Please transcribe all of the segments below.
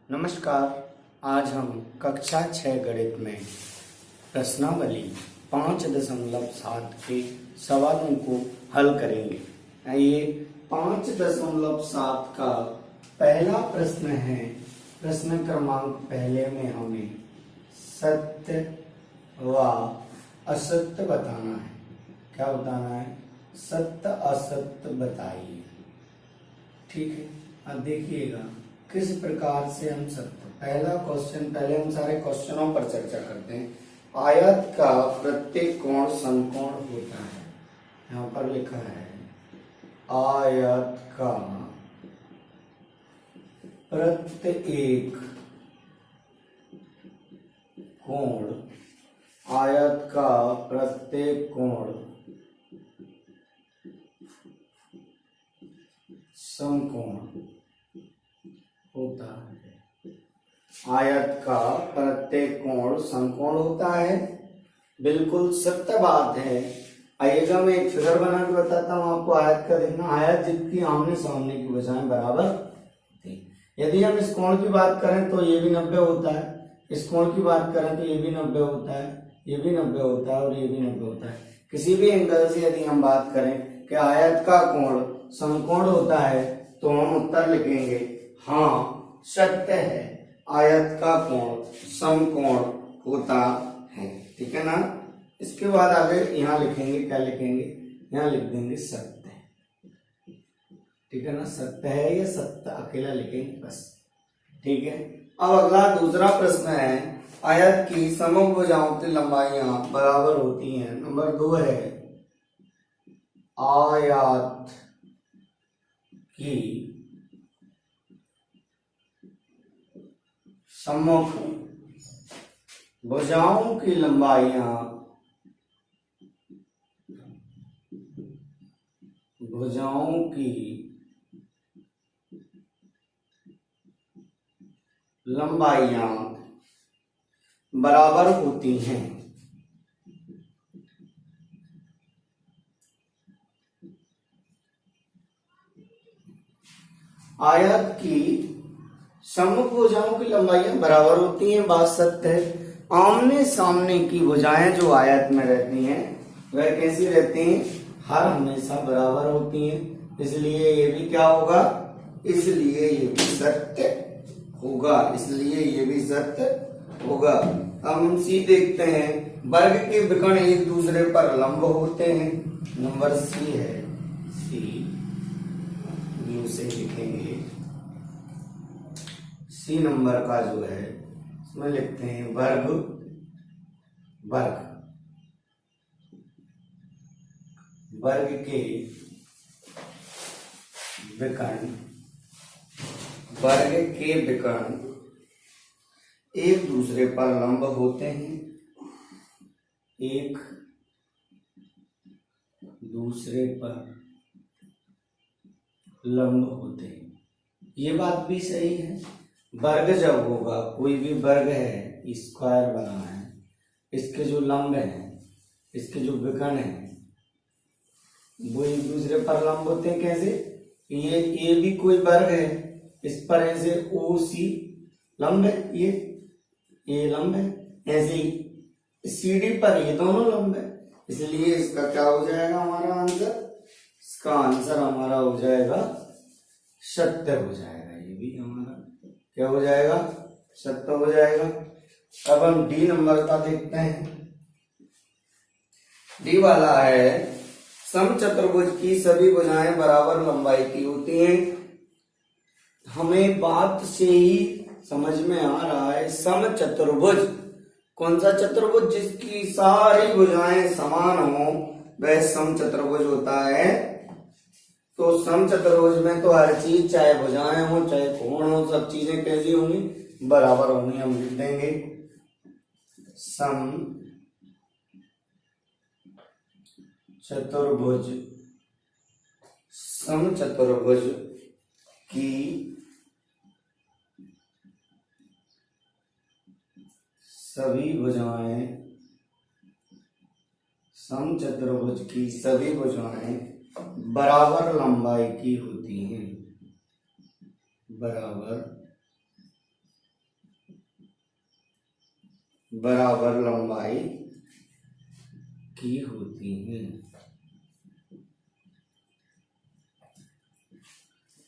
नमस्कार। आज हम कक्षा 6 गणित में प्रश्नावली 5.7 के सवालों को हल करेंगे। आइए 5.7 का पहला प्रश्न है। प्रश्न क्रमांक पहले में हमें सत्य व असत्य बताना है। क्या बताना है? सत्य असत्य बताइए। ठीक है, अब देखिएगा किस प्रकार से हम सत्य। पहला क्वेश्चन, पहले हम सारे क्वेश्चनों पर चर्चा करते हैं। आयत का प्रत्येक कोण समकोण होता है। यहाँ पर लिखा है आयत का प्रत्येक कोण, आयत का प्रत्येक कोण समकोण होता है। आयत का प्रत्येक कोण समकोण होता है। बिल्कुल सत्य बात है। आइएगा मैं एक फिगर बना के बताता हूँ आपको। आयत का देखना, आयत जिसकी आमने सामने की भुजाएं बराबर थी। यदि हम इस कोण की बात करें तो ये भी 90 होता है, इस कोण की बात करें तो ये भी 90 होता है, ये भी 90 होता है और ये भी 90 होता है। किसी भी एंगल से यदि हम बात करें कि आयत का कोण समकोण होता है तो हम उत्तर लिखेंगे हाँ सत्य है, आयत का कोण समकोण होता है। ठीक है ना। इसके बाद आगे यहाँ लिखेंगे, क्या लिखेंगे? यहाँ लिख देंगे सत्य। ठीक है ना, सत्य है या सत्य अकेला लिखेंगे बस। ठीक है। अब अगला दूसरा प्रश्न है, आयत की समभुजाओं की लंबाइयां बराबर होती हैं। नंबर 2 है आयत की सम्मुख भुजाओं की लंबाइयां बराबर होती हैं। आयत की सम्मुख भुजाओं की लंबाइयां बराबर होती हैं, बात सत्य है। आमने सामने की भुजाएं जो आयत में रहती हैं वह कैसी रहती हैं? हर हमेशा बराबर होती हैं। इसलिए ये भी क्या होगा? इसलिए ये भी सत्य होगा। इसलिए ये भी सत्य होगा। अब हम सी देखते हैं, वर्ग के विकर्ण एक दूसरे पर लंब होते हैं। नंबर सी है, सी ब्लू से लिखेंगे। सी नंबर का जो है इसमें लिखते हैं वर्ग के विकर्ण एक दूसरे पर लंब होते हैं। एक दूसरे पर लंब होते हैं। ये बात भी सही है। वर्ग जब होगा, कोई भी वर्ग है, स्क्वायर बना है, इसके जो लंब हैं, इसके जो विकर्ण हैं वो एक दूसरे पर लंब होते हैं। कैसे? ये भी कोई वर्ग है, इस पर ऐसे ओ सी लंब है, ये लंब है। ऐसे ही सीडी पर ये दोनों लंब है। इसलिए इसका क्या हो जाएगा हमारा आंसर? इसका आंसर हमारा हो जाएगा सत्य हो जाएगा। ये भी हमारा क्या हो जाएगा? सत्य हो जाएगा। अब हम डी नंबर का देखते हैं। डी वाला है, समचतुर्भुज की सभी भुजाएं बराबर लंबाई की होती हैं। हमें बात से ही समझ में आ रहा है समचतुर्भुज कौन सा चतुर्भुज? जिसकी सारी भुजाएं समान हो वह समचतुर्भुज होता है। तो समचतुर्भुज में तो हर चीज, चाहे भुजाएं हो चाहे कोण हो, सब चीजें कैसी होंगी? बराबर होंगी। हम लिख देंगे समचतुर्भुज की सभी भुजाएं बराबर लंबाई की होती हैं। बराबर बराबर लंबाई की होती हैं।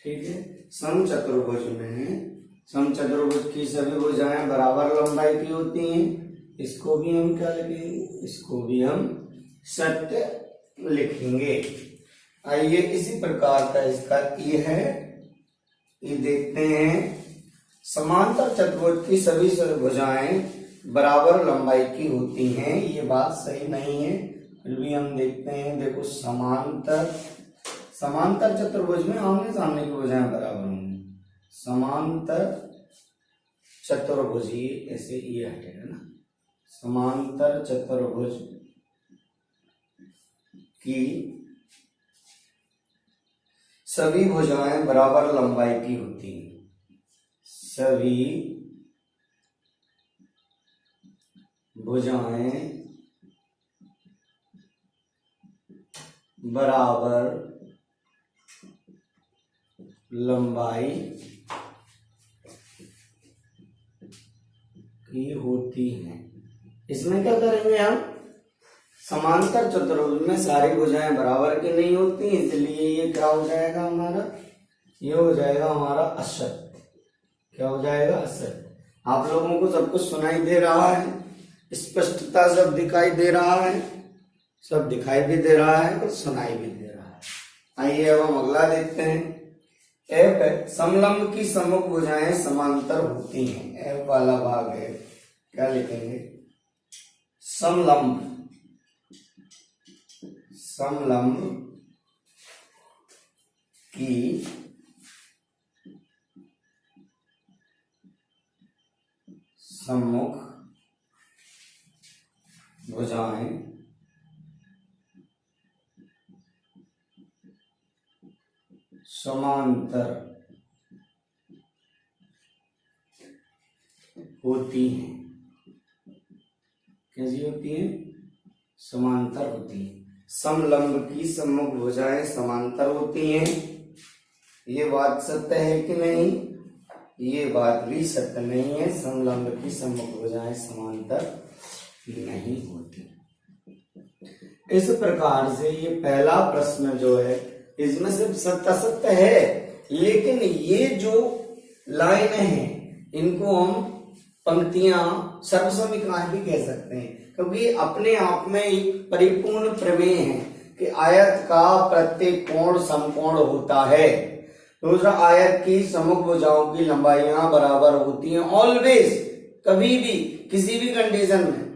ठीक है, समचतुर्भुज में समचतुर्भुज की सभी भुजाएं बराबर लंबाई की होती हैं। इसको भी हम क्या लिखेंगे, इसको भी हम सत्य लिखेंगे। आइए इसी प्रकार का इसका ये है, ये देखते हैं। समांतर चतुर्भुज की सभी भुजाएं बराबर लंबाई की होती हैं, ये बात सही नहीं है, फिर भी हम देखते हैं। देखो समांतर चतुर्भुज में आमने सामने की भुजाएं बराबर होंगी। समांतर चतुर्भुज, ये ऐसे ये हटेगा ना, समांतर चतुर्भुज की सभी भुजाएं बराबर लंबाई की होती हैं। सभी भुजाएं बराबर लंबाई की होती हैं। इसमें क्या करेंगे हम, समांतर चतुर्भुज में सारी भुजाएं बराबर की नहीं होती, इसलिए ये क्या हो जाएगा हमारा, ये हो जाएगा हमारा असत्य। क्या हो जाएगा, असत्य। आप लोगों को सब कुछ सुनाई दे रहा है, स्पष्टता सब दिखाई दे रहा है, सब दिखाई भी दे रहा है और सुनाई भी दे रहा है। आइए अब हम अगला देखते हैं। एफ है, समलंब की सम्मुख भुजाएं समांतर होती हैं। एफ वाला भाग है, क्या लिखेंगे, समलंब की सम्मुख भुजाएं समांतर होती हैं। कैसी होती हैं, समांतर होती हैं। समलंब की सम्मुख भुजाएं समांतर होती हैं, ये बात सत्य है कि नहीं, ये बात भी सत्य नहीं है। समलंब की सम्मुख भुजाएं समांतर नहीं होती। इस प्रकार से ये पहला प्रश्न जो है, इसमें सिर्फ सत्य असत्य है, लेकिन ये जो लाइनें हैं इनको हम पंक्तियां सर्वसमीकरण भी कह सकते हैं, क्योंकि अपने आप में एक परिपूर्ण प्रमेय है कि आयत का प्रत्येक कोण समकोण होता है। दूसरा, आयत की सम्मुख भुजाओं की लंबाइयां बराबर होती हैं ऑलवेज, कभी भी किसी भी कंडीशन में।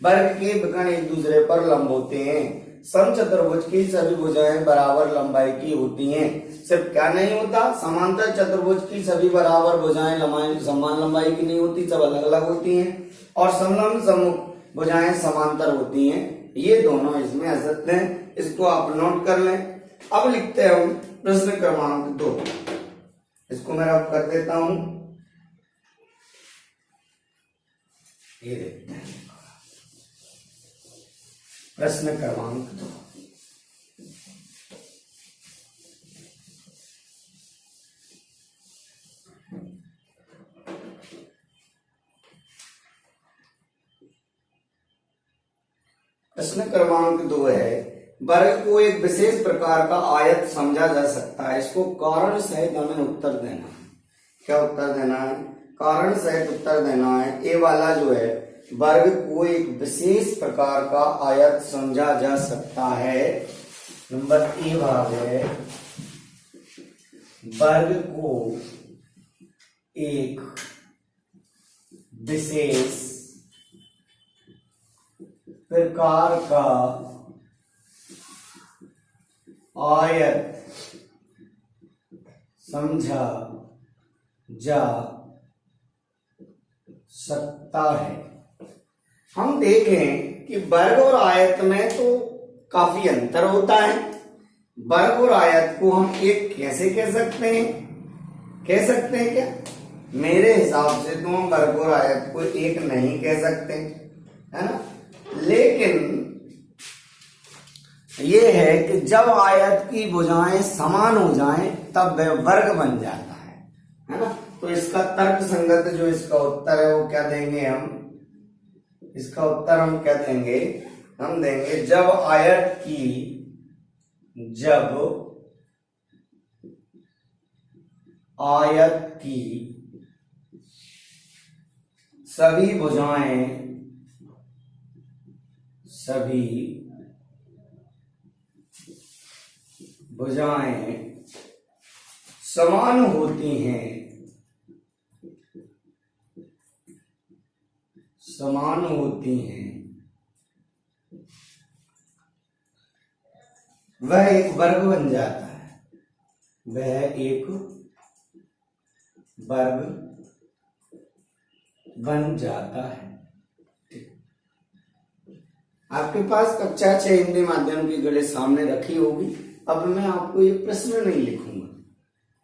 वर्ग के विकर्ण एक दूसरे पर लंब होते हैं। समचतुर्भुज की सभी भुजाएं बराबर लंबाई की होती हैं। सिर्फ क्या नहीं होता, समांतर चतुर्भुज की सभी बराबर भुजाएं समान लंबाई की नहीं होती, सब अलग अलग होती हैं। और समलंब सम्मुख भुजाएं समांतर होती हैं, ये दोनों इसमें असत्य हैं। इसको आप नोट कर लें। अब लिखते हैं हम प्रश्न क्रमांक 2। इसको मैं रब कर देता हूं, ये देखते हैं प्रश्न क्रमांक 2। प्रश्न क्रमांक 2 है, वर्ग को एक विशेष प्रकार का आयत समझा जा सकता है। इसको कारण सहित हमें उत्तर देना है। क्या उत्तर देना है, कारण सहित उत्तर देना है। ए वाला जो है, वर्ग को एक विशेष प्रकार का आयत समझा जा सकता है। नंबर ए भाग है, वर्ग को एक विशेष प्रकार का आयत समझा जा सकता है। हम देखें कि वर्ग और आयत में तो काफी अंतर होता है। वर्ग और आयत को हम एक कैसे कह सकते हैं, कह सकते हैं क्या? मेरे हिसाब से तो हम वर्ग और आयत को एक नहीं कह सकते, है ना। लेकिन ये है कि जब आयत की भुजाएं समान हो जाएं तब वह वर्ग बन जाता है ना। तो इसका तर्क संगत जो इसका उत्तर है वो क्या देंगे हम, इसका उत्तर हम क्या देंगे, हम देंगे जब आयत की सभी भुजाएं समान होती हैं, वह एक वर्ग बन जाता है, आपके पास कक्षा 6 हिंदी माध्यम की गणित सामने रखी होगी। अब मैं आपको ये प्रश्न नहीं लिखूंगा,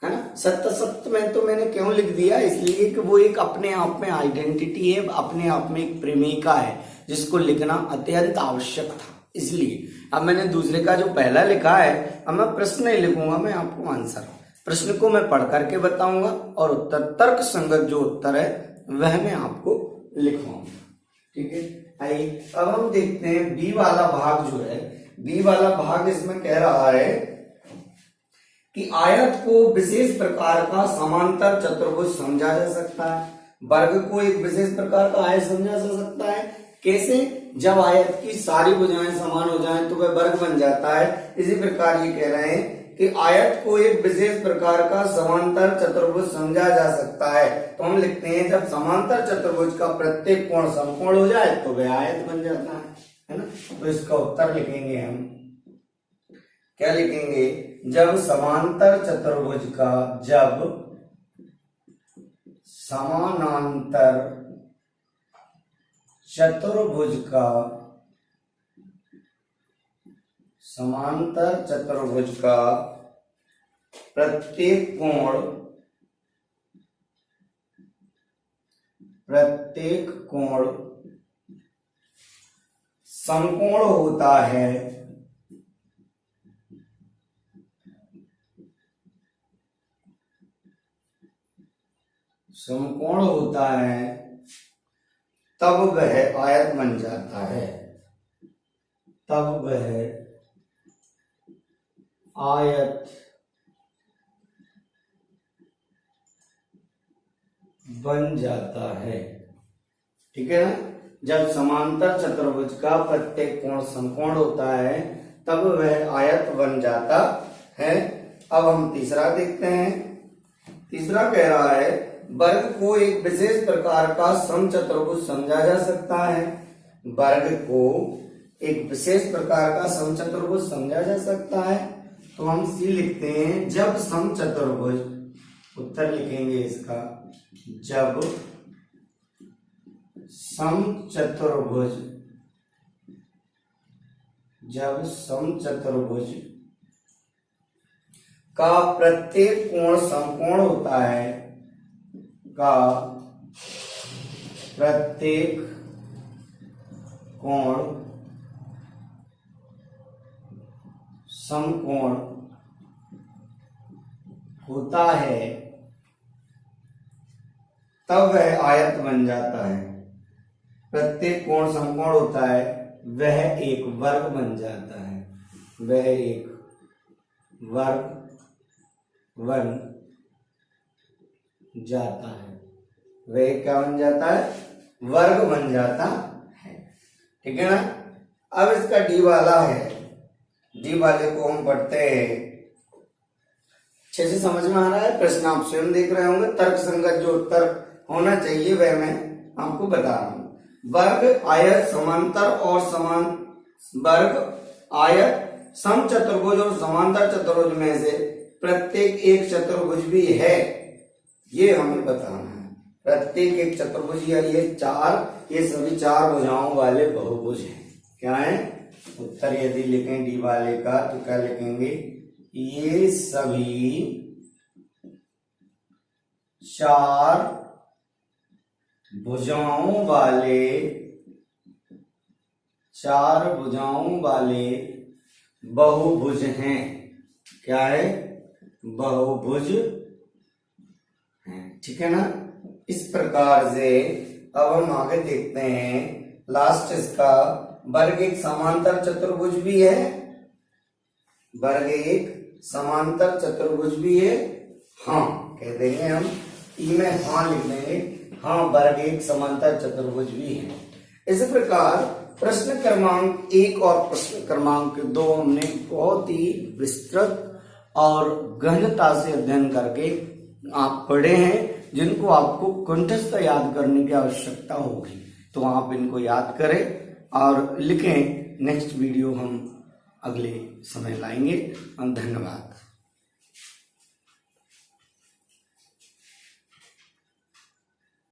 है ना। सत्य में तो मैंने क्यों लिख दिया, इसलिए कि वो एक अपने आप में आइडेंटिटी है, अपने आप में एक प्रेमिका है जिसको लिखना अत्यंत आवश्यक था, इसलिए। अब मैंने दूसरे का जो पहला लिखा है, अब मैं प्रश्न नहीं लिखूंगा, मैं आपको आंसर, प्रश्न को मैं पढ़ करके बताऊंगा और उत्तर तर्क संगत जो उत्तर है वह मैं आपको लिखवाऊंगा, ठीक है। आइए अब हम देखते हैं बी वाला भाग जो है, बी वाला भाग इसमें कह रहा है कि आयत को विशेष प्रकार का समांतर चतुर्भुज समझा जा सकता है। वर्ग को एक विशेष प्रकार का आयत समझा जा सकता है, कैसे, जब आयत की सारी भुजाएं समान हो जाएं तो वह वर्ग बन जाता है। इसी प्रकार ये कह रहे हैं कि आयत को एक विशेष प्रकार का समांतर चतुर्भुज समझा जा सकता है। तो हम लिखते हैं जब समांतर चतुर्भुज का प्रत्येक कोण समकोण हो जाए तो वह आयत बन जाता है ना। तो इसका उत्तर लिखेंगे हम, क्या लिखेंगे, जब समांतर चतुर्भुज का, समानांतर चतुर्भुज का प्रत्येक कोण समकोण होता है, तब वह आयत बन जाता है, ठीक है ना। जब समांतर चतुर्भुज का प्रत्येक कोण समकोण होता है तब वह आयत बन जाता है। अब हम तीसरा देखते हैं। तीसरा कह रहा है वर्ग को एक विशेष प्रकार का समचतुर्भुज समझा जा सकता है। वर्ग को एक विशेष प्रकार का समचतुर्भुज समझा जा सकता है, तो हम सी लिखते हैं जब समचतुर्भुज, उत्तर लिखेंगे इसका, जब समचतुर्भुज का प्रत्येक कोण समकोण होता है, प्रत्येक कोण समकोण होता है तब वह आयत बन जाता है। प्रत्येक कोण समकोण होता है, वह एक वर्ग बन जाता है, वह एक वर्ग बन जाता है, वह क्या बन जाता है, वर्ग बन जाता है, ठीक है ना। अब इसका डी वाला है, डी वाले को हम पढ़ते हैं, अच्छे से समझ में आ रहा है, प्रश्न आप स्वयं देख रहे होंगे, तर्क संगत जो उत्तर होना चाहिए वह मैं आपको बता रहा हूं। वर्ग आयत समांतर और वर्ग आयत समचतुर्भुज और समांतर चतुर्भुज में से प्रत्येक एक चतुर्भुज भी है, ये हमें बताना है। प्रत्येक एक चतुर्भुज या ये सभी चार भुजाओं वाले बहुभुज हैं। क्या है उत्तर, यदि लिखें डी वाले का तो क्या लिखेंगे, ये सभी चार भुजाओं वाले बहुभुज हैं। क्या है, बहुभुज हैं, ठीक है ना। इस प्रकार से अब हम आगे देखते हैं लास्ट इसका वर्ग एक समांतर चतुर्भुज भी है, वर्ग एक समांतर चतुर्भुज भी है। हाँ कह देंगे हम, ई में हाँ लिख देंगे, हाँ वर्ग एक समांतर चतुर्भुज भी है। इसी प्रकार प्रश्न क्रमांक 1 और प्रश्न क्रमांक 2 हमने बहुत ही विस्तृत और गहनता से अध्ययन करके आप पढ़े हैं, जिनको आपको कंठस्थ याद करने की आवश्यकता होगी। तो आप इनको याद करें और लिखें। नेक्स्ट वीडियो हम अगले समय लाएंगे। धन्यवाद।